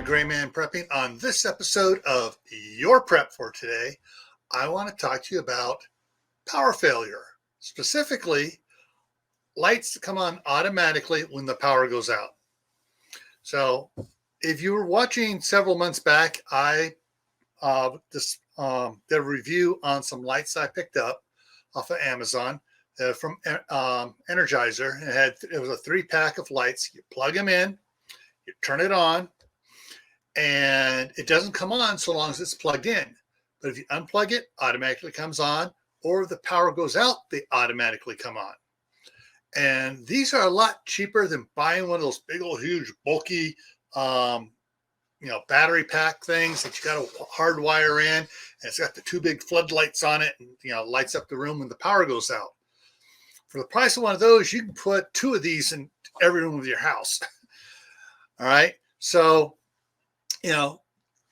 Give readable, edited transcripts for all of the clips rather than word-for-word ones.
Gray Man Prepping. On this episode of Your Prep for Today, I want to talk to you about power failure, specifically lights that come on automatically when the power goes out. So if you were watching several months back, I did a review on some lights I picked up off of Amazon from Energizer. It was a 3-pack of lights. You plug them in, you turn it on, and it doesn't come on so long as it's plugged in. But if you unplug it, automatically comes on, or if the power goes out, they automatically come on. And these are a lot cheaper than buying one of those big old huge bulky battery pack things that you got to hardwire in, and it's got the 2 big floodlights on it, and lights up the room when the power goes out. For the price of one of those, you can put 2 of these in every room of your house. All right, so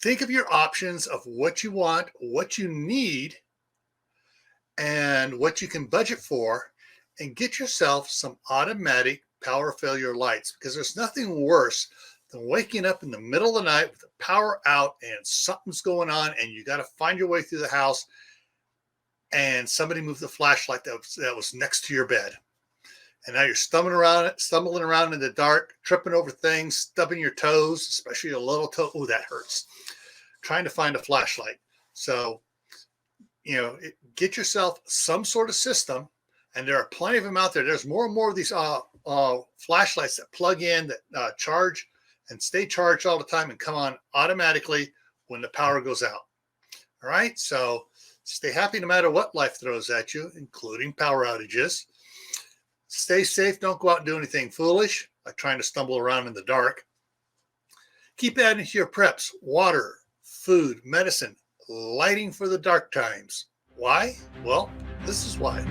think of your options of what you want, what you need, and what you can budget for, and get yourself some automatic power failure lights, because there's nothing worse than waking up in the middle of the night with the power out and something's going on and you got to find your way through the house and somebody moved the flashlight that was next to your bed. And now you're stumbling around in the dark, tripping over things, stubbing your toes, especially a little toe. Oh, that hurts. Trying to find a flashlight. So, get yourself some sort of system, and there are plenty of them out there. There's more and more of these flashlights that plug in, that charge and stay charged all the time and come on automatically when the power goes out. All right, so stay happy no matter what life throws at you, including power outages. Stay safe. Don't go out and do anything foolish, like trying to stumble around in the dark. Keep adding to your preps: water, food, medicine, lighting for the dark times. Why? Well, this is why.